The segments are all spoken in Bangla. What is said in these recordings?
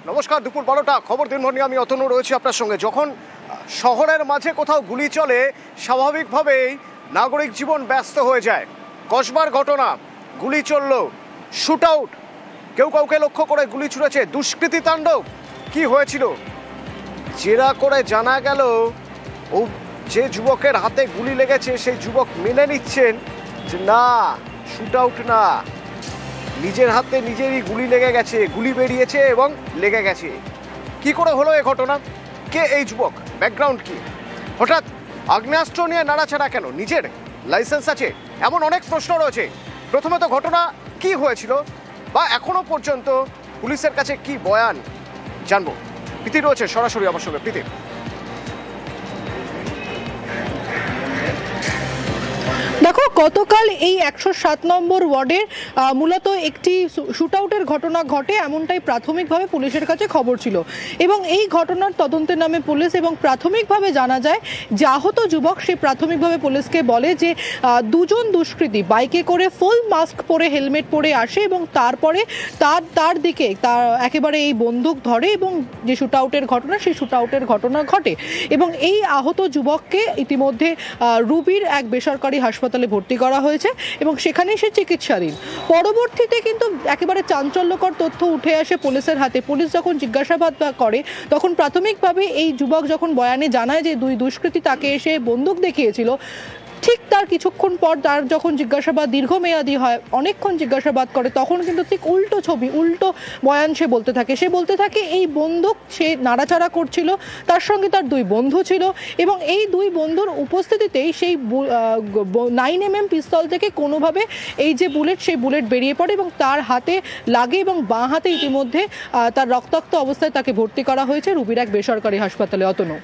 নমস্কার, দুপুর 12টা খবর দিনভর নিয়ে আমি অতনু রয়েছি আপনার সঙ্গে। যখন শহরের মাঝে কোথাও গুলি চলে, স্বাভাবিকভাবেই নাগরিক জীবন ব্যস্ত হয়ে যায়। কসবার ঘটনা, গুলি চলল, শুট আউট, কেউ কাউকে লক্ষ্য করে গুলি ছুড়েছে, দুষ্কৃতী তাণ্ডব। কি হয়েছিল? জেরা করে জানা গেল ও যে যুবকের হাতে গুলি লেগেছে সেই যুবক মেনে নিচ্ছেন যে না, শুট আউট না, নিজের হাতে নিজেরই গুলি লেগে গেছে, গুলি বেরিয়েছে এবং লেগে গেছে। কি করে হলো এই ঘটনা? কে এই যুবক? ব্যাকগ্রাউন্ড কি? হঠাৎ আগ্নেয়াস্ত্র নিয়ে নাড়াচাড়া কেন? নিজের লাইসেন্স আছে? এমন অনেক প্রশ্ন রয়েছে। প্রথমে তো ঘটনা কি হয়েছিল বা এখনো পর্যন্ত পুলিশের কাছে কি বয়ান জানবো। প্রীতি রয়েছে সরাসরি আমার সঙ্গে। প্রীতি, দেখো, গতকাল এই 107 নম্বর ওয়ার্ডের মূলত একটি শুট আউটের ঘটনা ঘটে, এমনটাই প্রাথমিকভাবে পুলিশের কাছে খবর ছিল এবং এই ঘটনার তদন্তের নামে পুলিশ এবং প্রাথমিকভাবে জানা যায় যে আহত যুবক সে প্রাথমিকভাবে পুলিশকে বলে যে দুজন দুষ্কৃতী বাইকে করে ফুল মাস্ক পরে হেলমেট পরে আসে এবং তারপরে তার দিকে তার একেবারে এই বন্দুক ধরে এবং যে শুট আউটের ঘটনা সেই শুট আউটের ঘটনা ঘটে এবং এই আহত যুবককে ইতিমধ্যে রুবির এক বেসরকারি হাসপাতালে ভর্তি করা হয়েছে এবং সেখানেই সে চিকিৎসাধীন। পরবর্তীতে কিন্তু একেবারে চাঞ্চল্যকর তথ্য উঠে আসে পুলিশের হাতে। পুলিশ যখন জিজ্ঞাসাবাদ করে তখন প্রাথমিকভাবে এই যুবক যখন বয়ানে জানায় যে দুই দুষ্কৃতী তাকে এসে বন্দুক দেখিয়েছিল, ঠিক তার কিছুক্ষণ পর তার যখন জিজ্ঞাসাবাদ দীর্ঘমেয়াদী হয়, অনেকক্ষণ জিজ্ঞাসাবাদ করে, তখন কিন্তু ঠিক উল্টো ছবি, উল্টো বয়ান সে বলতে থাকে। সে বলতে থাকে এই বন্দুক সে নাড়াচাড়া করছিল, তার সঙ্গে তার দুই বন্ধু ছিল এবং এই দুই বন্ধুর উপস্থিতিতেই সেই 9mm পিস্তল থেকে কোনোভাবে এই যে বুলেট, সেই বুলেট বেরিয়ে পড়ে এবং তার হাতে লাগে এবং বাঁ হাতে ইতিমধ্যে তার রক্তাক্ত অবস্থায় তাকে ভর্তি করা হয়েছে রুবির এক বেসরকারি হাসপাতালে। অতনু,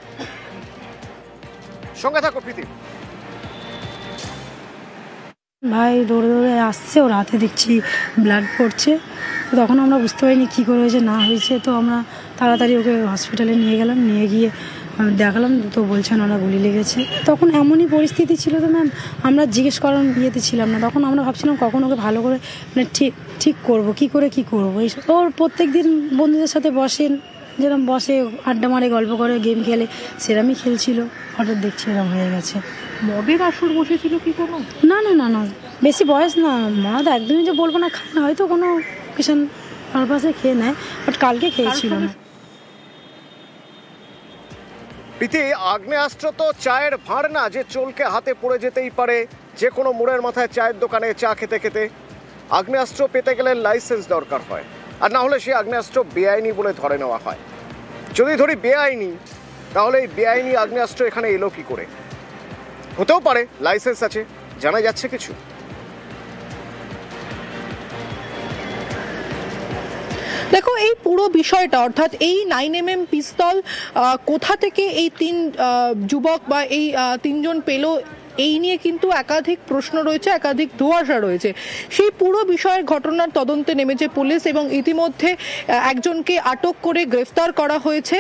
সঙ্গে থাকো প্রীতি। ভাই দৌড়ে দৌড়ে আসছে, ওর হাতে দেখছি ব্লাড পড়ছে। তখন আমরা বুঝতে পারিনি কী করে হয়েছে না হয়েছে, তো আমরা তাড়াতাড়ি ওকে হসপিটালে নিয়ে গেলাম। নিয়ে গিয়ে দেখালাম তো বলছেন ওরা গুলি লেগেছে। তখন এমনই পরিস্থিতি ছিল তো ম্যাম, আমরা জিজ্ঞেস করার ইয়েতে ছিলাম না। তখন আমরা ভাবছিলাম কখন ওকে ভালো করে মানে ঠিক করবো, কী করবো এইসব। ওর প্রত্যেক দিন বন্ধুদের সাথে বসেন, যেরকম বসে আড্ডা মারে, গল্প করে, গেম খেলে, সেরমই খেলছিল। হঠাৎ দেখছি এরকম হয়ে গেছে। মদের আসর বসেছিল কি কোনো? না না না না, বেশি বয়স না। মদ একদমই যে বলবো না খায় না, হয়তো কোনো কিষান পারপাসে খেয়ে নেয়, বাট কালকে খেয়েছিল না। প্রীতি, আগ্নেয়াস্ত্র তো চায়ের ভাঁড় না যে চলকে হাতে পড়ে যেতেই পারে। যে কোনো মোড়ের মাথায় চায়ের দোকানে চা খেতে খেতে আগ্নেয়াস্ত্র পেতে গেলে লাইসেন্স দরকার হয়, আর না হলে সেই আগ্নেয়াস্ত্র বেআইনি বলে ধরে নেওয়া হয়। যদি ধরি বেআইনি, তাহলে এই বেআইনি আগ্নেয়াস্ত্র এখানে এলো কি করে? হতেও পারে লাইসেন্স আছে, জানা যাচ্ছে কিছু? দেখো, এই পুরো বিষয়টা অর্থাৎ এই 9mm পিস্তল কোথা থেকে এই তিন যুবক বা এই তিনজন পেল, এই নিয়ে কিন্তু একাধিক প্রশ্ন রয়েছে, একাধিক ধোঁয়াশা রয়েছে। সেই পুরো বিষয়ের ঘটনার তদন্তে নেমেছে পুলিশ এবং ইতিমধ্যে একজনকে আটক করে গ্রেফতার করা হয়েছে।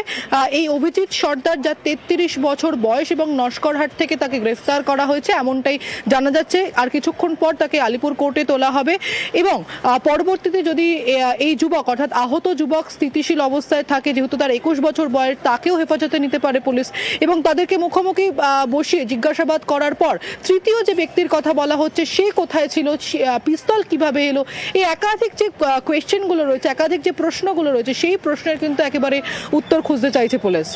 এই অভিজিৎ সর্দার, যার 33 বছর বয়স এবং নস্করহাট থেকে তাকে গ্রেফতার করা হয়েছে এমনটাই জানা যাচ্ছে। আর কিছুক্ষণ পর তাকে আলিপুর কোর্টে তোলা হবে এবং পরবর্তীতে যদি এই যুবক অর্থাৎ আহত যুবক স্থিতিশীল অবস্থায় থাকে, যেহেতু তার 21 বছর বয়স, তাকেও হেফাজতে নিতে পারে পুলিশ এবং তাদেরকে মুখোমুখি বসিয়ে জিজ্ঞাসাবাদ করার পর তৃতীয় যে ব্যক্তির কথা বলা হচ্ছে সে কোথায় ছিল, পিস্তল কিভাবে এলো, এই একাধিক যে কোয়েশ্চেনগুলো রয়েছে, একাধিক যে প্রশ্নগুলো রয়েছে, সেই প্রশ্নের কিন্তু একেবারে উত্তর খুঁজতে চাইছে পুলিশ।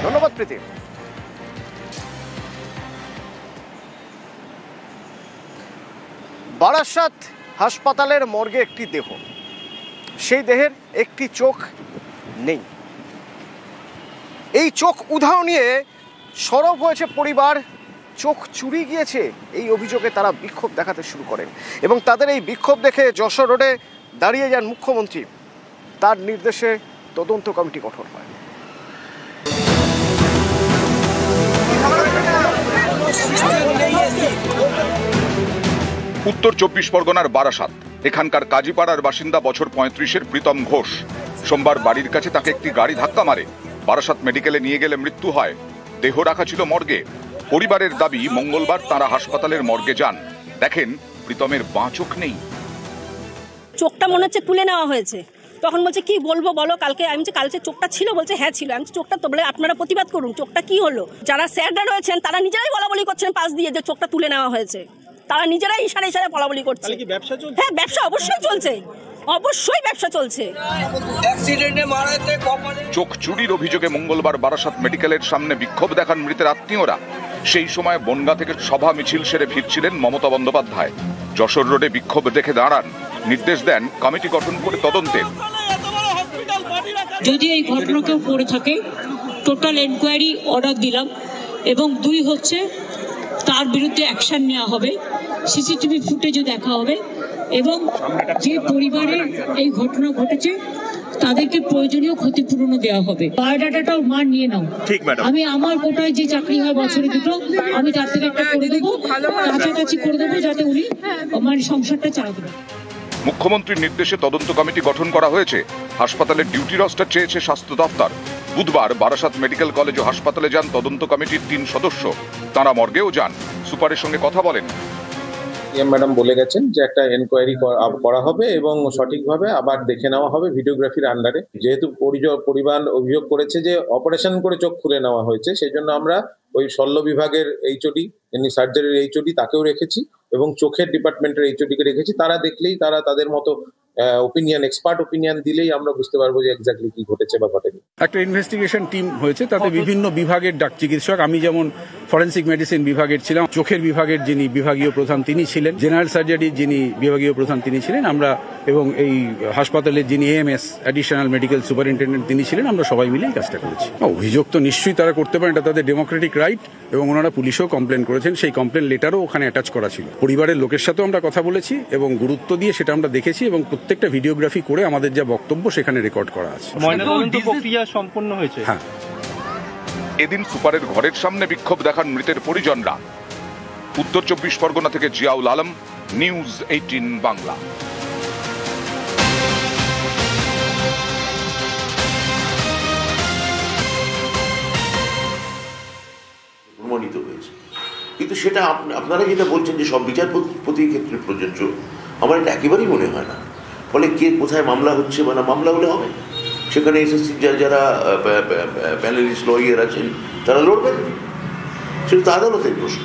ধন্যবাদ প্রীতি। বারাসাত হাসপাতালের মর্গে একটি দেহ, সেই দেহের একটি চোখ নেই। এই চোখ উধাও নিয়ে সরব হয়েছে পরিবার। চোখ চুরি গিয়েছে এই অভিযোগে তারা বিক্ষোভ দেখাতে শুরু করেন এবং তাদের এই বিক্ষোভ দেখে যশোর রোডে দাঁড়িয়ে যান মুখ্যমন্ত্রী। তার নির্দেশে তদন্ত কমিটি গঠন হয়। উত্তর 24 পরগনার বারাসাত, এখানকার কাজীপাড়ার বাসিন্দা বছর 35-এর প্রীতম ঘোষ সোমবার বাড়ির কাছে তাকে একটি গাড়ি ধাক্কা মারে। বারাসাত মেডিকেলে নিয়ে গেলে মৃত্যু হয়। দেহ রাখা ছিল মর্গে। পরিবারের দাবি মঙ্গলবার তারা হাসপাতালের মর্গে যান, দেখেন প্রীতমের বাঁ চোখ নেই। চোখটা মনে হচ্ছে তুলে নেওয়া হয়েছে, তখন বলছে কি বলবো বলো কালকে, আমি যে কালকে চোখটা ছিল, বলছে হ্যাঁ ছিল। আমি চোখটা তো বলে আপনারা প্রতিবাদ করুন, চোখটা কি হলো। যারা স্যাররা রয়েছেন তারা নিজেরাই বলাবলি করছেন পাশ দিয়ে যে চোখটা তুলে নেওয়া হয়েছে, তারা নিজেরাই ইশারা ইশারা বলাবলি করছে। হ্যাঁ ব্যবসা অবশ্যই চলছে, অবশ্যই ব্যবসা চলছে। চোখ চুরির অভিযোগে মঙ্গলবার বারাসাত মেডিকেলের সামনে বিক্ষোভ দেখান মৃতের আত্মীয়রা। সেই সময় বনগাঁ থেকে সভা মিছিল সেরে ফিরছিলেন মমতা বন্দ্যোপাধ্যায়। যশোর রোডে বিক্ষোভ দেখে দাঁড়ান, নির্দেশ দেন কমিটি গঠন করে তদন্তের। যদি এই ঘটনা কেউ করে থাকে টোটাল এনকোয়ারি অর্ডার দিলাম, এবং 2 হচ্ছে তার বিরুদ্ধে অ্যাকশন নেওয়া হবে, সিসিটিভি ফুটেজও দেখা হবে, এবং যে পরিবারে এই ঘটনা ঘটেছে তাদেরকে প্রয়োজনীয় ক্ষতিপূরণও দেওয়া হবে। বায়োডাটাটাও মান নিয়ে নাও। ঠিক ম্যাডাম। আমি আমার কোটায় যে চাকরি হয় বছরে 2, আমি তার থেকে একটা করে দেবো, কাছাকাছি করে দেবো, যাতে উনি আমার সংসারটা চালাতে পারেন। মুখ্যমন্ত্রীর নির্দেশে তদন্ত কমিটি গঠন করা হয়েছে। হাসপাতালের ডিউটি রস্টার চেয়েছে স্বাস্থ্য দপ্তর। বুধবার বারাসাত মেডিকেল কলেজ ও হাসপাতালে যান তদন্ত কমিটির 3 সদস্য। তারা মর্গেও যান, সুপারের সঙ্গে কথা বলেন। ম্যাডাম বলে গেছেন যে একটা এনকোয়ারি করা হবে এবং সঠিকভাবে আবার দেখে নেওয়া হবে ভিডিওগ্রাফির আন্ডারে। যেহেতু পরিবার অভিযোগ করেছে যে অপারেশন করে চোখ খুলে নেওয়া হয়েছে, সেই জন্য আমরা ওই শল্য বিভাগের এইচওডি, এমনি সার্জারির এইচওডি তাকেও রেখেছি এবং চোখের ডিপার্টমেন্টের এইচওডি কে রেখেছি। তারা দেখলেই তারা তাদের মতো এক্সপার্ট ওপিনিয়ন দিলেই আমরা বুঝতে পারবো যে এক্স্যাক্টলি কি ঘটেছে বা ঘটেনি। একটা ইনভেস্টিগেশন টিম হয়েছে, তাতে বিভিন্ন বিভাগের চিকিৎসক, আমি যেমন ফরেন্সিক মেডিসিন বিভাগের ছিলাম, চোখের বিভাগের যিনি বিভাগীয় প্রধান তিনি ছিলেন, জেনারেল সার্জারির যিনি বিভাগীয় প্রধান তিনি ছিলেন, আমরা এবং এই হাসপাতালের যিনি এএমএস অ্যাডিশনাল মেডিকেল সুপারিনটেন্ডেন্ট তিনি ছিলেন, আমরা সবাই মিলে এই কাজটা করেছি। অভিযোগ তো নিশ্চয়ই তারা করতে পারেন, এটা তাদের ডেমোক্রেটিক রাইট, এবং ওনারা পুলিশেও কমপ্লেন করেছেন, সেই কমপ্লেন লেটারও ওখানে অ্যাটাচ করা ছিল। পরিবারের লোকের সাথেও আমরা কথা বলেছি এবং গুরুত্ব দিয়ে সেটা আমরা দেখেছি, এবং প্রত্যেকটা ভিডিওগ্রাফি করে আমাদের যা বক্তব্য সেখানে রেকর্ড করা আছে। ময়নাতদন্ত প্রক্রিয়া সম্পন্ন হয়েছে। হ্যাঁ। এদিন সুপারের ঘরের সামনে বিক্ষোভ দেখান মৃতের পরিজনরা। উত্তর 24 পরগনা থেকে জিয়াউল আলম, নিউজ 18 বাংলা। প্রমাণিত হয়েছে, কিন্তু সেটা আপনারা যেটা বলছেন যে সব বিচারপতির ক্ষেত্রে প্রযোজ্য, আমার এটা একেবারেই মনে হয় না। ফলে কে কোথায় মামলা হচ্ছে বা না, মামলা হলে হবে, সেখানে এসএসসি যারা প্যানেলিস্ট লয়ার আছেন তারা লড়বেন, সেটা তো আদালতের প্রশ্ন।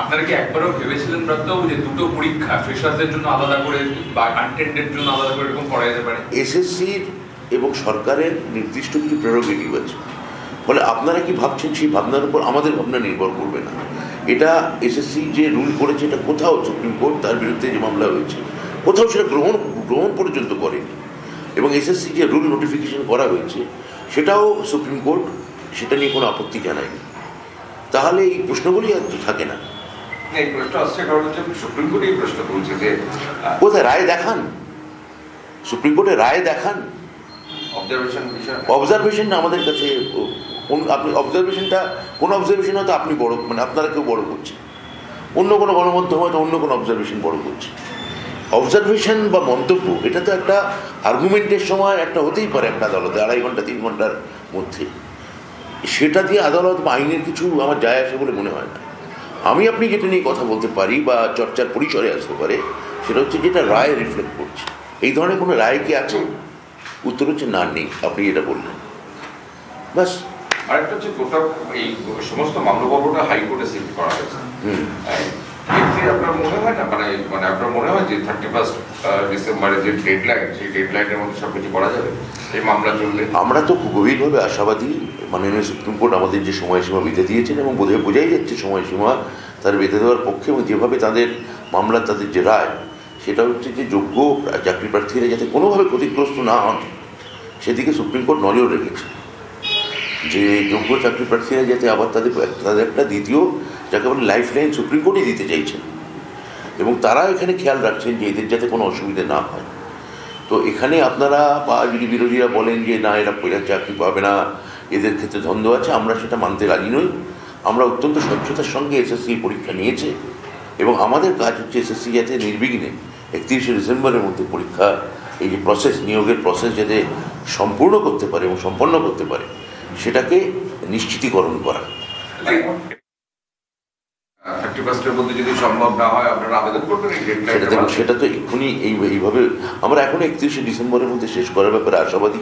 আপনারা কি একবারও ভেবেছিলেন ব্রতবাবু যে 2টো পরীক্ষা ফ্রেশারদের জন্য আলাদা করে বা আনটেন্ডেড জন্য আলাদা করে এরকম করা যেতে পারে? এসএসসির এবং সরকারের নির্দিষ্ট কিছু প্রেরোগেটিভ আছে, ফলে আপনারা কি ভাবছেন সেই ভাবনার উপর আমাদের ভাবনা নির্ভর করবে না। এটা এসএসসি যে রুল করেছে, এটা কোথাও সুপ্রিম কোর্ট তার বিরুদ্ধে যে মামলা হয়েছে কোথাও সেটা গ্রহণ পর্যন্ত করেনি, এবং এসএসসি যে রুল নোটিফিকেশন করা হয়েছে সেটাও সুপ্রিম কোর্ট সেটা নিয়ে কোনো আপত্তি জানায়নি। তাহলে এই প্রশ্নগুলি আর থাকে না। এই প্রশ্ন আসছে কারণ হচ্ছে সুপ্রিম কোর্ট এই প্রশ্ন তুলছে যে কোথায় রায় দেখান, সুপ্রিম কোর্টের রায় দেখান। অবজারভেশন আমাদের কাছে আপনি অবজারভেশনটা কোন অবজারভেশন হয়তো আপনি বড়, মানে আপনারা কেউ বড় করছে, অন্য কোনো গণমাধ্যম হয়তো অন্য কোনো অবজারভেশন বড় করছে। অবজারভেশন বা মন্তব্য এটা তো একটা আর্গুমেন্টের সময় একটা হতেই পারে একটা আদালতে 2.5 ঘন্টা 3 ঘন্টার মধ্যে, সেটা দিয়ে আদালত বা আইনের কিছু আমার যায় আসে বলে মনে হয় না। আমি আপনি যেটা নিয়ে কথা বলতে পারি বা চর্চার পরিসরে আসতে পারে সেটা হচ্ছে যেটা রায় রিফ্লেক্ট করছে। এই ধরনের কোনো রায় কি আছে? উত্তর হচ্ছে না, নেই। আপনি যেটা বললেন বাস। আরেকটা হচ্ছে গোটা এই সমস্ত মামলাপত্রটা হাইকোর্টে শিফট করা হয়েছে। আপনার মনে হয় না মানে আপনার মনে হয় যে 31 ডিসেম্বরের যে ডেডলাইন, সেই ডেডলাইনের মধ্যে সবকিছু করা যাবে এই মামলা চললে? আমরা তো গভীরভাবে আশাবাদী। মাননীয় সুপ্রিম কোর্ট আমাদের যে সময়সীমা বেঁধে দিয়েছেন এবং বোঝাই যাচ্ছে সময়সীমা তার বেঁধে দেওয়ার পক্ষে, এবং যেভাবে তাদের মামলা তাদের যে রায় সেটা হচ্ছে যে যোগ্য চাকরি প্রার্থীরা যাতে কোনোভাবে ক্ষতিগ্রস্ত না হন সেদিকে সুপ্রিম কোর্ট নজর রেখেছে, যে যোগ্য চাকরি প্রার্থীরা যাতে আবার তাদের একটা দ্বিতীয় যাকে বলে লাইফ লাইন সুপ্রিম কোর্টই দিতে চাইছেন, এবং তারা এখানে খেয়াল রাখছেন যে এদের যাতে কোনো অসুবিধা না হয়। তো এখানে আপনারা বা যদি বিরোধীরা বলেন যে না এরা চাকরি পাবে না, এদের ক্ষেত্রে দ্বন্দ্ব আছে, আমরা সেটা মানতে রাজি নই। আমরা অত্যন্ত স্বচ্ছতার সঙ্গে এসএসসি পরীক্ষা নিয়েছে, এবং আমাদের কাজ হচ্ছে এসএসসি যাতে নির্বিঘ্নে 31শে ডিসেম্বরের মধ্যে পরীক্ষা এই যে প্রসেস, নিয়োগের প্রসেস যাতে সম্পূর্ণ করতে পারে এবং সম্পন্ন করতে পারে সেটাকে নিশ্চিতীকরণ করা। 31 মধ্যে যদি সম্ভব না হয় আপনারা আবেদন করবেন এই সেটা দেখুন, সেটা তো এক্ষুনি এইভাবে আমরা এখন 31শে ডিসেম্বরের মধ্যে শেষ করার ব্যাপারে আশাবাদী।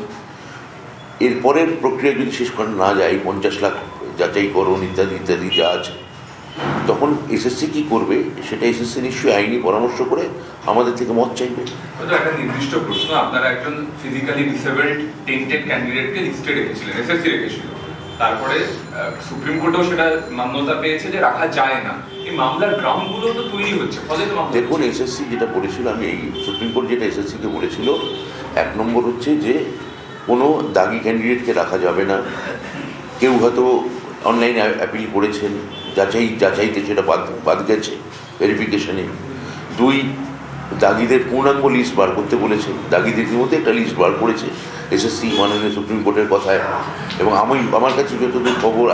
এরপরের প্রক্রিয়া যদি শেষ করা না যায়, 50 লাখ যাচাইকরণ ইত্যাদি ইত্যাদি যা আছে, তখন এসএসসি কি করবে সেটা এসএসসি নিশ্চয়ই আইনি পরামর্শ করে আমাদের থেকে মত চাইবে। একটা নির্দিষ্ট প্রশ্ন, আপনারা একজন ফিজিক্যালি ডিসেবলড টেন্টেড ক্যান্ডিডেটকে লিস্টে রেখেছিলেন, এসএসসি রেখেছিল, তারপরে সুপ্রিম কোর্টেও সেটা মান্যতা পেয়েছে যে রাখা যায় না। এই মামলার গ্রাউন্ডগুলো তো তৈরি হচ্ছে, ফলে তো দেখুন এসএসসি যেটা বলেছিল, আমি এই সুপ্রিম কোর্ট যেটা এসএসসিকে বলেছিল, 1 নম্বর হচ্ছে যে কোনো দাগি ক্যান্ডিডেটকে রাখা যাবে না। কেউ হয়তো অনলাইনে অ্যাপিল করেছেন, যাচাইতে সেটা বাদ গেছে ভেরিফিকেশনে। 2, দাগিদের পূর্ণাঙ্গ লিস্ট বার করতে বলেছে, দাগিদের মধ্যে একটা লিস্ট বার করেছে এসএসসি মাননীয় সুপ্রিম কোর্টের কথায়। এবং আমার কাছে যতদূর খবর,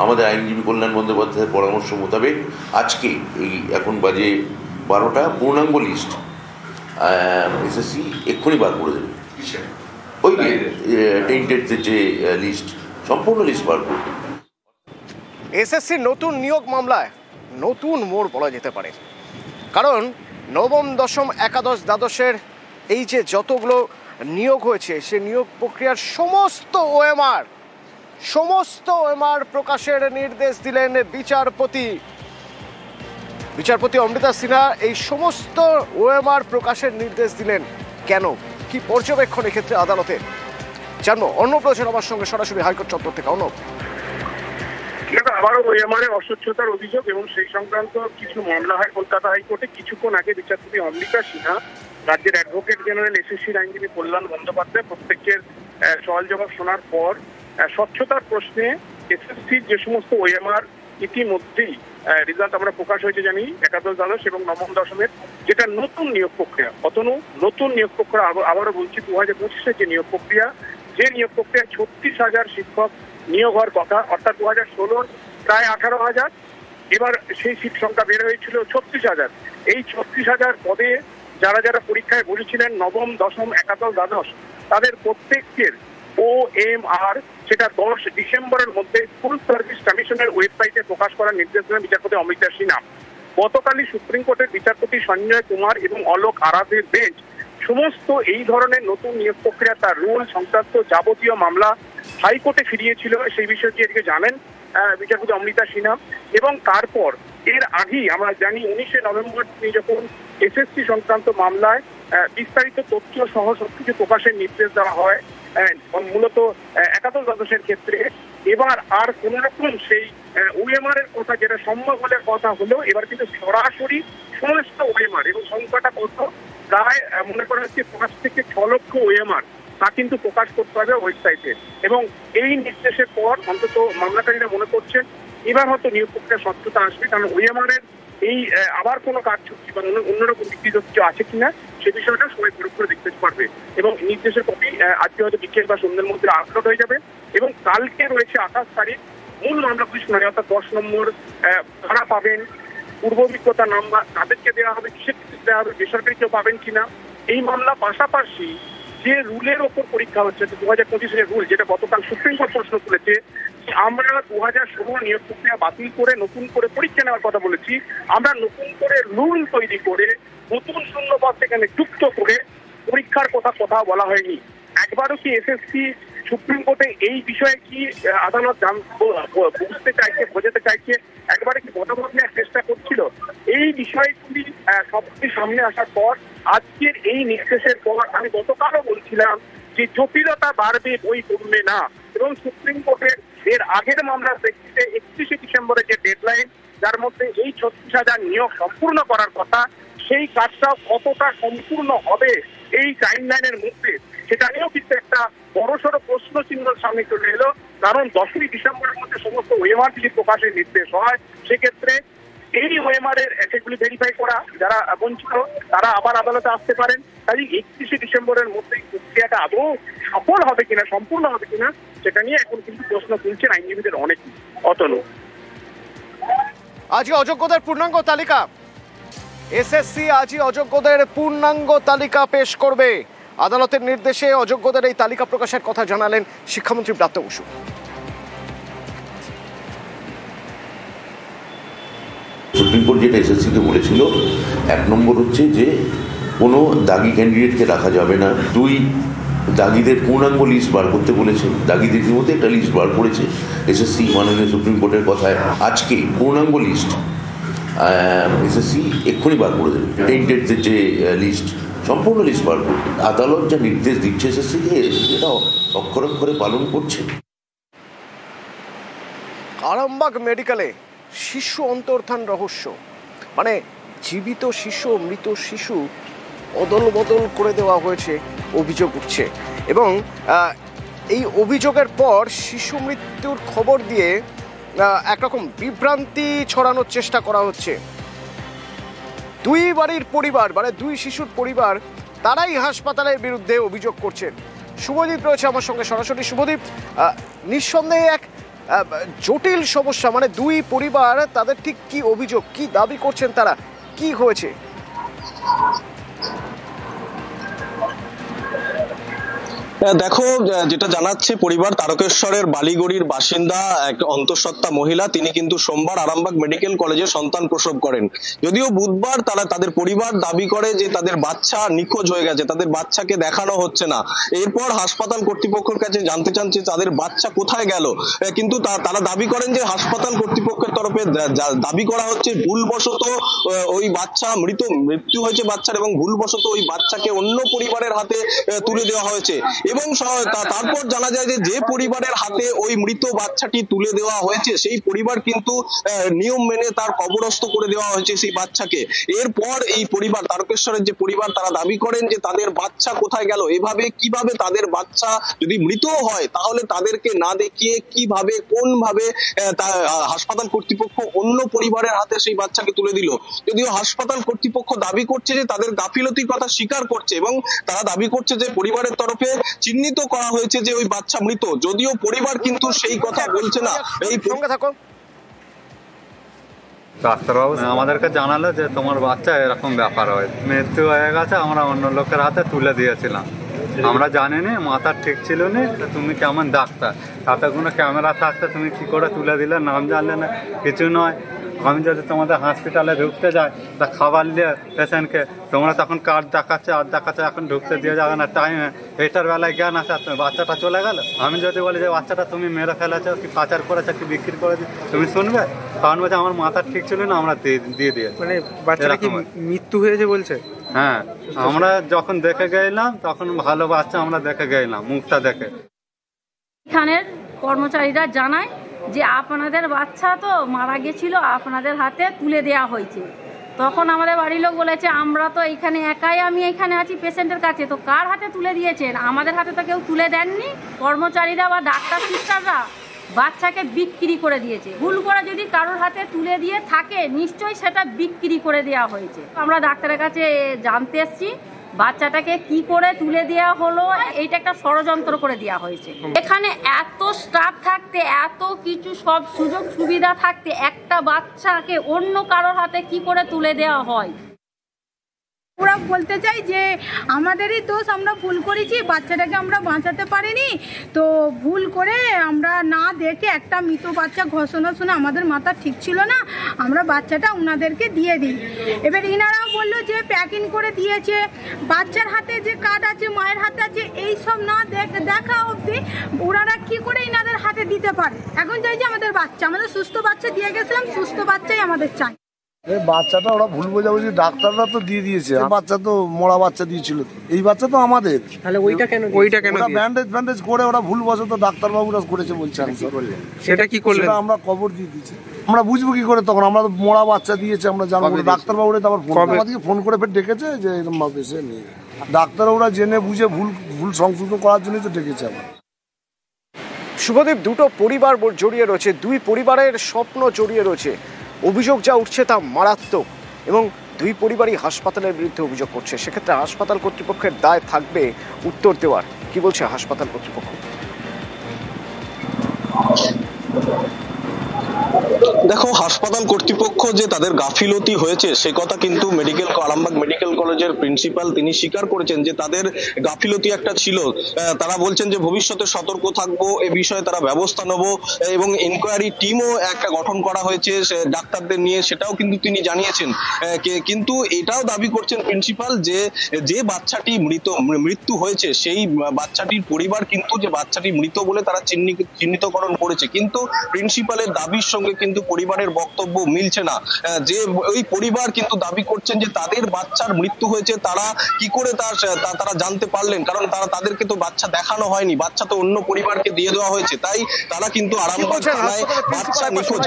আমাদের আইনজীবী কল্যাণ বন্দ্যোপাধ্যায়ের পরামর্শ মোতাবেক আজকে এই এখন বাজে 12টা পূর্ণাঙ্গ লিস্ট এসএসসি এক্ষুনি বার করে দেবে। ওই টেন্টেডদের যে লিস্ট, সম্পূর্ণ লিস্ট বার করবে। এসএসসির নতুন নিয়োগ মামলায় নতুন মোড় বলা যেতে পারে, কারণ নবম, দশম, একাদশ, দ্বাদশের এই যে যতগুলো নিয়োগ হয়েছে, সে নিয়োগ প্রক্রিয়ার সমস্ত ওএমআর প্রকাশের নির্দেশ দিলেন বিচারপতি অমৃতা সিনহা। এই সমস্ত ওএমআর প্রকাশের নির্দেশ দিলেন কেন, কি পর্যবেক্ষণ এক্ষেত্রে আদালতে, জানবো। অর্ণব রয়েছেন আমার সঙ্গে সরাসরি হাইকোর্ট চত্বর থেকে। অর্ণব, আবারও ওএমআর এর অস্বচ্ছতার অভিযোগ এবং সেই সংক্রান্ত কিছু মামলা হয় কলকাতা হাইকোর্টে। কিছুক্ষণ আগে বিচারপতি অমৃতা সিনহা, রাজ্যের অ্যাডভোকেট জেনারেল এসএসসির আইনজীবী কল্যাণ বন্দ্যোপাধ্যায় প্রত্যেকের সওয়াল জবাব শোনার পর স্বচ্ছতার প্রশ্নে এসএসসির যে সমস্ত ওএমআর ইতিমধ্যেই রেজাল্ট আমরা প্রকাশ হয়েছে জানি, একাদশ, দ্বাদশ এবং নবম, দশমের, যেটা নতুন নিয়োগ প্রক্রিয়া, নতুন নিয়োগ প্রক্রিয়া। আবারও বলছি, 2025-এর যে নিয়োগ প্রক্রিয়া, 36,000 শিক্ষক নিয়োগ হওয়ার কথা, অর্থাৎ 2016 প্রায় 18,000, এবার সেই সিট সংখ্যা বের হয়েছিল 36,000। এই 36,000 পদে যারা পরীক্ষায় বসেছিলেন নবম, দশম, একাদশ, দ্বাদশ, তাদের প্রত্যেকের ওএমআর সেটা 10 ডিসেম্বরের মধ্যে স্কুল সার্ভিস কমিশনের ওয়েবসাইটে প্রকাশ করার নির্দেশ দিলেন বিচারপতি অমৃতা সিনহা। গতকালই সুপ্রিম কোর্টের বিচারপতি সঞ্জয় কুমার এবং অলোক আরাধের বেঞ্চ সমস্ত এই ধরনের নতুন নিয়োগ প্রক্রিয়া, তার রুল সংক্রান্ত যাবতীয় মামলা হাইকোর্টে ফিরিয়েছিল। সেই বিষয়টি এদিকে জানেন বিচারপতি অমৃতা সিনহা। এবং তারপর এর আগেই আমরা জানি 19শে নভেম্বর তিনি যখন এসএসসি সংক্রান্ত মামলায় বিস্তারিত তথ্য সহ সবকিছু প্রকাশের নির্দেশ দেওয়া হয়, মূলত একাদশ, দ্বাদশের ক্ষেত্রে, এবার আর কোন রকম সেই ওএমআর এর কথা, যেটা সম্ভব হলে কথা হলো, এবার কিন্তু সরাসরি সমস্ত ওএমআর, এবং সংখ্যাটা কত, প্রায় মনে করা হচ্ছে 5 থেকে 6 লক্ষ ওএমআর, তা কিন্তু প্রকাশ করতে হবে ওয়েবসাইটে। এবং এই নির্দেশের পর অন্তত মামলাকারীরা মনে করছেন এবার হয়তো নিয়োগ প্রক্রিয়া স্বচ্ছতা আসবে, কারণ ওএমআর এর এই আবার কোনো কাজ চুক্তি বা অন্যরকম বিকৃত কিছু আছে কিনা সে বিষয়টা সবাই পরীক্ষা করে দেখতে পারবে। এবং নির্দেশের কপি আজকে হয়তো বিকেল বা সন্ধ্যের মধ্যে আপলোড হয়ে যাবে। এবং কালকে রয়েছে 28 তারিখ মূল মামলাগুলি শুনানি, অর্থাৎ 10 নম্বর কারা পাবেন, পূর্ব অভিজ্ঞতা নাম্বার তাদেরকে দেওয়া হবে, কিসের ক্ষেত্রে দেওয়া হবে, বেসরকারি কেউ পাবেন কিনা, এই মামলা পাশাপাশি যে রুলের ওপর পরীক্ষা হচ্ছে 2025-এর রুল, যেটা গতকাল সুপ্রিম কোর্ট প্রশ্ন তুলেছে, আমরা 2016 নিয়োগ প্রক্রিয়া বাতিল করে নতুন করে পরীক্ষা নেওয়ার কথা বলেছি, আমরা নতুন করে রুল তৈরি করে নতুন শূন্যপদ সেখানে যুক্ত করে পরীক্ষার কথা বলা হয়নি। একবারও কি এসএসসি সুপ্রিম কোর্টে এই বিষয়ে কি আদালত বুঝতে চাইছে, বোঝাতে চাইছে, একবারে কি মতামত নেওয়ার চেষ্টা করছিল? এই বিষয়গুলি সবকিছু সামনে আসার পর আজকের এই নির্দেশের পর আমি গতকালও বলছিলাম যে জটিলতা বাড়বে, বই কমবে না। এবং সুপ্রিম কোর্টের এর আগের মামলার প্রেক্ষিতে 31শে ডিসেম্বরের যে ডেডলাইন, যার মধ্যে এই 36,000 নিয়োগ সম্পূর্ণ করার কথা, সেই কাজটা কতটা সম্পূর্ণ হবে এই টাইমলাইনের মধ্যে, সেটা নিয়েও কিন্তু একটা বড়সড় প্রশ্ন চিহ্ন সামনে চলে এলো। কারণ 10ই ডিসেম্বরের মধ্যে সমস্ত ওএমআর যদি প্রকাশের নির্দেশ হয়, সেক্ষেত্রে এই ওএমআর এর সেগুলি ভেরিফাই করা যারা বঞ্চিত তারা আবার আদালতে আসতে পারেন। তাই 31শে ডিসেম্বরের মধ্যে প্রক্রিয়াটা আদৌ সফল হবে কিনা, সম্পূর্ণ হবে কিনা, সেটা নিয়ে এখন কিন্তু প্রশ্ন তুলছেন আইনজীবীদের অনেকেই। অতনু, আজকে অযোগ্যদের পূর্ণাঙ্গ তালিকা, এসএসসি আজই অযোগ্যদের পূর্ণাঙ্গ তালিকা পেশ করবে। আদালতের নির্দেশে অযোগ্যদের এই তালিকা প্রকাশের কথা জানালেন শিক্ষামন্ত্রী ব্রাত্য বসু। কোর্ট যেটা এসএসসিকে বলেছিল, 1 নম্বর হচ্ছে যে কোনো দাগি ক্যান্ডিডেটকে রাখা যাবে না। 2, দাগিদের পূর্ণাঙ্গ লিস্ট বার করতে বলেছে। দাগিদের মধ্যে একটা লিস্ট বার করেছে এসএসসি, মাননীয় সুপ্রিম কোর্টের কথায় আজকে পূর্ণাঙ্গ লিস্ট এসএসসি এক্ষুনি বার করে দেবে। টেন্টেডদের যে লিস্ট, সম্পূর্ণ লিস্ট বার করবে। আদালত যা নির্দেশ দিচ্ছে এসএসসিকে, এটা অক্ষরে অক্ষরে পালন করছে। আরামবাগ মেডিকেলে শিশু অন্তর্ধান রহস্য, মানে জীবিত শিশু মৃত শিশু অদল বদল করে দেওয়া হয়েছে অভিযোগ উঠছে, এবং এই অভিযোগের পর শিশু মৃত্যুর খবর দিয়ে একরকম বিভ্রান্তি ছড়ানোর চেষ্টা করা হচ্ছে। 2 বাড়ির পরিবার, মানে 2 শিশুর পরিবার, তারাই হাসপাতালের বিরুদ্ধে অভিযোগ করছেন। শুভদীপ রয়েছে আমার সঙ্গে সরাসরি। শুভদীপ, নিঃসন্দেহে এক জটিল সমস্যা, মানে 2 পরিবার, তাদের ঠিক কি অভিযোগ, কি দাবি করছেন তারা, কি হয়েছে? দেখো, যেটা জানাচ্ছে পরিবার, তারকেশ্বরের বালিগড়ির বাসিন্দা এক অন্তঃসত্ত্বা মহিলা, তিনি কিন্তু সোমবার আরামবাগ মেডিকেল কলেজে সন্তান প্রসব করেন। যদিও বুধবার তাদের পরিবার দাবি করে যে তাদের বাচ্চা নিখোঁজ হয়ে গেছে, তাদের বাচ্চাকে দেখানো হচ্ছে না। এরপর হাসপাতাল কর্তৃপক্ষের কাছে জানতে চান যে তাদের বাচ্চা কোথায় গেল, কিন্তু তারা দাবি করেন যে হাসপাতাল কর্তৃপক্ষের তরফে দাবি করা হচ্ছে ভুলবশত ওই বাচ্চা মৃত্যু হয়েছে বাচ্চার, এবং ভুলবশত ওই বাচ্চাকে অন্য পরিবারের হাতে তুলে দেওয়া হয়েছে। এবং তারপর জানা যায় যে পরিবারের হাতে ওই মৃত বাচ্চাটি তুলে দেওয়া হয়েছে, সেই পরিবার কিন্তু নিয়ম মেনে তার কবরস্থ করে দেওয়া হয়েছে সেই বাচ্চাকে। এরপর এই পরিবার, তারকেশ্বরের যে পরিবার, তারা দাবি করেন যে তাদের বাচ্চা কোথায় গেল, এভাবে কিভাবে তাদের বাচ্চা যদি মৃত হয় তাহলে তাদেরকে না দেখিয়ে কিভাবে কোনভাবে হাসপাতাল কর্তৃপক্ষ অন্য পরিবারের হাতে সেই বাচ্চাকে তুলে দিল। যদিও হাসপাতাল কর্তৃপক্ষ দাবি করছে যে তাদের গাফিলতির কথা স্বীকার করছে, এবং তারা দাবি করছে যে পরিবারের তরফে চিহ্নিত করা হয়েছে যে ওই বাচ্চা মৃত, যদিও পরিবার কিন্তু সেই কথা বলছে না। এই সঙ্গে থাকো। ডাক্তারবাবু আমাদেরকে জানালো যে তোমার বাচ্চা এরকম ব্যাপার হয়, মৃত্যু হয়ে গেছে, আমরা অন্য লোকের হাতে তুলে দিয়েছিলাম। আমরা জানিনি, মাথা ঠিক ছিল না, তুমি কেমন ডাক্তার, তাতে কোনো ক্যামেরা থাকতে তুমি কি করে তুলে দিলে, নাম জানলে না, কিছু নয়। আমি যদি তোমাদের হসপিটালে ঢুকতে যাই, তা খাবার নিয়ে পেশেন্টকে, তোমরা তখন কার্ড দেখাচ্ছে আর দেখাচ্ছে, এখন ঢুকতে দিয়ে যাবে না টাইমে, এইটার বেলায় জ্ঞান আছে, বাচ্চাটা চলে গেল। আমি যদি বলি যে বাচ্চাটা তুমি মেরে ফেলেছো, কি পাচার করেছো, কি বিক্রি করেছো, তুমি শুনবে? কারণ বলছে আমার মাথা ঠিক ছিল না, আমরা দিয়ে দিয়ে। মানে বাচ্চাটা কি মৃত্যু হয়েছে বলছে? হ্যাঁ, আমরা যখন দেখে গেলাম তখন ভালো বাচ্চা আমরা দেখে গেলাম, মুখটা দেখে। এখানের কর্মচারীরা জানায় যে আপনাদের বাচ্চা তো মারা গেছিল, আপনাদের হাতে তুলে দেয়া হয়েছে। তখন আমাদের বাড়ির লোক বলেছে আমরা তো এখানে একাই, আমি এখানে আছি পেশেন্টের কাছে, তো কার হাতে তুলে দিয়েছেন? আমাদের হাতে তো কেউ তুলে দেননি। কর্মচারীরা বা ডাক্তার সিস্টাররা বাচ্চাকে বিক্রি করে দিয়েছে। ভুল করে যদি কারোর হাতে তুলে দিয়ে থাকে, নিশ্চয়ই সেটা বিক্রি করে দেওয়া হয়েছে। আমরা ডাক্তারের কাছে জানতে এসেছি বাচ্চাটাকে কি করে তুলে দেওয়া হলো, এইটা একটা ষড়যন্ত্র করে দেওয়া হয়েছে। এখানে এত স্টাফ থাকতে, এত কিছু সব সুযোগ সুবিধা থাকতে, একটা বাচ্চাকে অন্য কারোর হাতে কি করে তুলে দেওয়া হয়? ওরা বলতে চাই যে আমাদেরই দোষ, আমরা ভুল করেছি, বাচ্চাটাকে আমরা বাঁচাতে পারিনি, তো ভুল করে আমরা না দেখে একটা মৃত বাচ্চা ঘোষণা শুনে আমাদের মাথা ঠিক ছিল না, আমরা বাচ্চাটা ওনাদেরকে দিয়ে দিই। এবার ইনারাও বললো যে প্যাকিং করে দিয়েছে, বাচ্চার হাতে যে কার্ড আছে, মায়ের হাতে আছে, এই সব না দেখা অবধি ওনারা কি করে ইনাদের হাতে দিতে পারে? এখন চাই যে আমাদের বাচ্চা, আমাদের সুস্থ বাচ্চা দিয়ে গেছিলাম, সুস্থ বাচ্চাই আমাদের চাই। এই বাচ্চাটা ওরা ভুল বোঝাবুঝি, ডাক্তাররা তো দিয়ে দিয়েছে, বাচ্চা তো মরা বাচ্চা দিয়েছিল, এই বাচ্চা তো আমাদের। তাহলে ওইটা কেন ব্যান্ডেজ করে ওরা ভুল বসত ডাক্তারবাবুরা করেছে বলছে। সেটা কি করলে? আমরা খবর দিয়ে দিয়েছি, আমরা বুঝবো কি করে তখন? আমরা তো মরা বাচ্চা দিয়েছে, আমরা জানবো। ডাক্তারবাবুরা তো আবার আমাদেরকে ফোন করে ফের ডেকেছে যে এরকম ভাবে সে নিয়ে, ডাক্তারবাবুরা জেনে বুঝে ভুল সংশোধন করার জন্যই তো ডেকেছে আবার। শুভদীপ, 2টো পরিবার জড়িয়ে রয়েছে, 2 পরিবারের স্বপ্ন জড়িয়ে রয়েছে। অভিযোগ যা উঠছে তা মারাত্মক, এবং 2 পরিবারই হাসপাতালের বিরুদ্ধে অভিযোগ করছে। সেক্ষেত্রে হাসপাতাল কর্তৃপক্ষের দায় থাকবে উত্তর দেওয়ার। কি বলছে হাসপাতাল কর্তৃপক্ষ? দেখো, হাসপাতাল কর্তৃপক্ষ যে তাদের গাফিলতি হয়েছে সে কথা কিন্তু আরামবাগ মেডিকেল কলেজের প্রিন্সিপাল তিনি স্বীকার করেছেন যে তাদের গাফিলতি একটা ছিল। তারা বলছেন যে ভবিষ্যতে সতর্ক থাকবো, এ বিষয়ে তারা ব্যবস্থা নেব এবং ইনকোয়ারি টিমও একটা গঠন করা হয়েছে ডাক্তারদের নিয়ে, সেটাও কিন্তু তিনি জানিয়েছেন। কিন্তু এটাও দাবি করছেন প্রিন্সিপাল যে বাচ্চাটি মৃত্যু হয়েছে সেই বাচ্চাটির পরিবার কিন্তু যে বাচ্চাটি মৃত বলে তারা চিহ্নিতকরণ করেছে, কিন্তু প্রিন্সিপালের দাবির সঙ্গে কিন্তু পরিবারের বক্তব্য মিলছে না। যে ওই পরিবার কিন্তু দাবি করছেন যে তাদের বাচ্চার মৃত্যু হয়েছে, তারা কি করে তারা জানতে পারলেন, কারণ তাদেরকে তো বাচ্চা দেখানো হয়নি, বাচ্চা তো অন্য পরিবারকে দিয়ে দেওয়া হয়েছে, তাই তারা কিন্তু আরামবাগ থানায় বাচ্চা নিখোঁজ।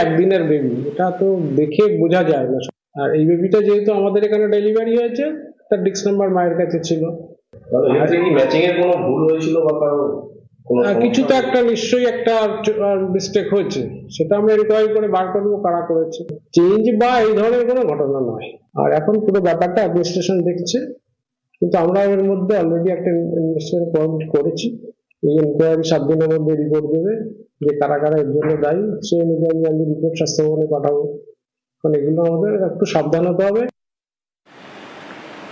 একদিনের বেবি, এটা তো দেখে বোঝা যায় না। আর এই বেবিটা যেহেতু আমাদের এখানে ডেলিভারি হয়েছে, তার ডিস্ক নাম্বার মায়ের কাছে ছিল। ম্যাচিং এর কোনো ভুল হয়েছিল বা কিছু তো একটা নিশ্চয়ই একটা মিস্টেক হয়েছে, সেটা আমরা রিকভারি করে বার করবো কারা করেছে। চেঞ্জ বা এই ধরনের কোনো ঘটনা নয়। আর এখন পুরো ব্যাপারটা অ্যাডমিনিস্ট্রেশন দেখছে, কিন্তু আমরা এর মধ্যে অলরেডি একটা ইনভেস্টিগেশন করেছি। এই ইনকোয়ারি 7 দিনের মধ্যে রিপোর্ট দেবে যে কারা কারা এর জন্য দায়ী, সে অনুযায়ী আমি রিপোর্ট স্বাস্থ্য ভবনে পাঠাবো। কারণ এগুলো আমাদের একটু সাবধান হতে হবে।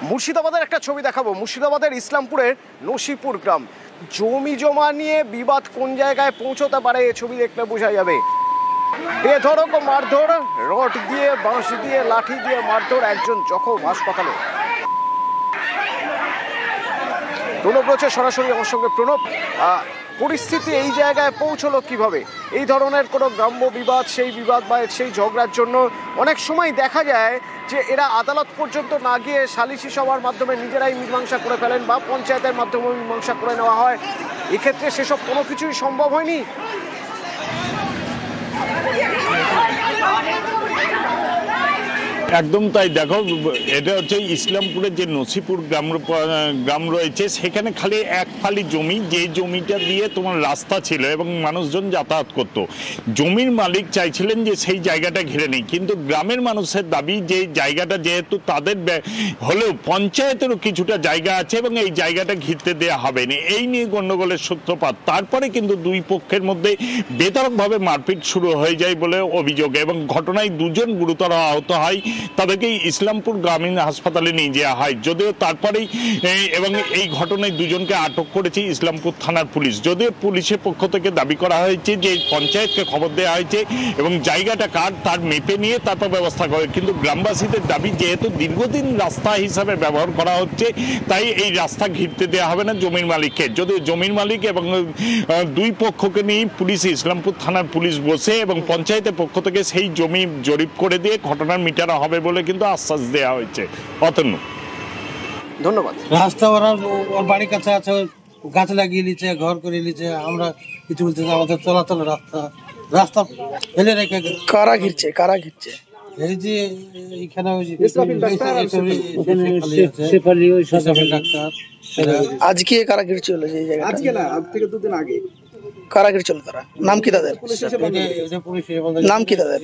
মুর্শিদাবাদের একটা ছবি দেখাবো। মুর্শিদাবাদের ইসলামপুরের নসিপুর গ্রাম, জমি জমা নিয়ে বিবাদ কোন জায়গায় পৌঁছতে পারে এই ছবি দেখলে বোঝা যাবে। বেধড়ক মারধর, রড দিয়ে, বাঁশ দিয়ে, লাঠি দিয়ে মারধর, একজন জখম হাসপাতালে। প্রণব রয়েছে সরাসরি আমার সঙ্গে। প্রণব, পরিস্থিতি এই জায়গায় পৌঁছলো কিভাবে? এই ধরনের কোনো গ্রাম্য বিবাদ, সেই বিবাদ বা সেই ঝগড়ার জন্য অনেক সময় দেখা যায় যে এরা আদালত পর্যন্ত না গিয়ে সালিশি সভার মাধ্যমে নিজেরাই মীমাংসা করে ফেলেন বা পঞ্চায়েতের মাধ্যমে মীমাংসা করে নেওয়া হয়। এক্ষেত্রে সেসব কোনো কিছুই সম্ভব হয়নি। একদম তাই। দেখো, এটা হচ্ছে ইসলামপুরের যে নসিপুর গ্রাম রয়েছে, সেখানে খালি এক ফালি জমি, যে জমিটা দিয়ে তোমার রাস্তা ছিল এবং মানুষজন যাতায়াত করত। জমির মালিক চাইছিলেন যে সেই জায়গাটা ঘিরে নেই, কিন্তু গ্রামের মানুষের দাবি যে জায়গাটা যেহেতু তাদের হলেও পঞ্চায়েতেরও কিছুটা জায়গা আছে এবং এই জায়গাটা ঘিরতে দেওয়া হবে না, এই নিয়ে গণ্ডগোলের সূত্রপাত। তারপরে কিন্তু দুই পক্ষের মধ্যে বেধড়কভাবে মারপিট শুরু হয়ে যায় বলে অভিযোগ এবং ঘটনায় 2 জন গুরুতর আহত হয়। তাদেরকে ইসলামপুর গ্রামীণ হাসপাতালে নিয়ে যাওয়া হয়, যদিও তারপরেই এবং এই ঘটনায় 2 জনকে আটক করেছে ইসলামপুর থানার পুলিশ। যদিও পুলিশের পক্ষ থেকে দাবি করা হয়েছে যে পঞ্চায়েতকে খবর দেওয়া হয়েছে এবং জায়গাটা কার তার মেপে নিয়ে তারপর ব্যবস্থা করে, কিন্তু গ্রামবাসীদের দাবি যেহেতু দীর্ঘদিন রাস্তা হিসাবে ব্যবহার করা হচ্ছে, তাই এই রাস্তা ঘিরতে দেওয়া হবে না জমির মালিককে। যদিও জমির মালিক এবং 2 পক্ষকে নিয়ে পুলিশ, ইসলামপুর থানার পুলিশ বসে এবং পঞ্চায়েতের পক্ষ থেকে সেই জমি জরিপ করে দিয়ে ঘটনার মিটানো হবে বলে কিন্তু আশ্বাস দেওয়া হয়েছে। অতনু, ধন্যবাদ। রাস্তা ওর বাড়ির কাছে আছে, গাছ লাগিয়ে নিচ্ছে, ঘর করে নিচ্ছে, আমরা কিছু বলতে আমাদের চলাচল রাস্তা ফেলে রেখে। কারা ঘিরছে এই যে এইখানে ডাক্তার আজকে কারা ঘিরছিল যে জায়গাটা? আজকে না, আজ থেকে 2 দিন আগে কারা ঘিরছিল? তারা নাম কি তাদের? নাম কি তাদের?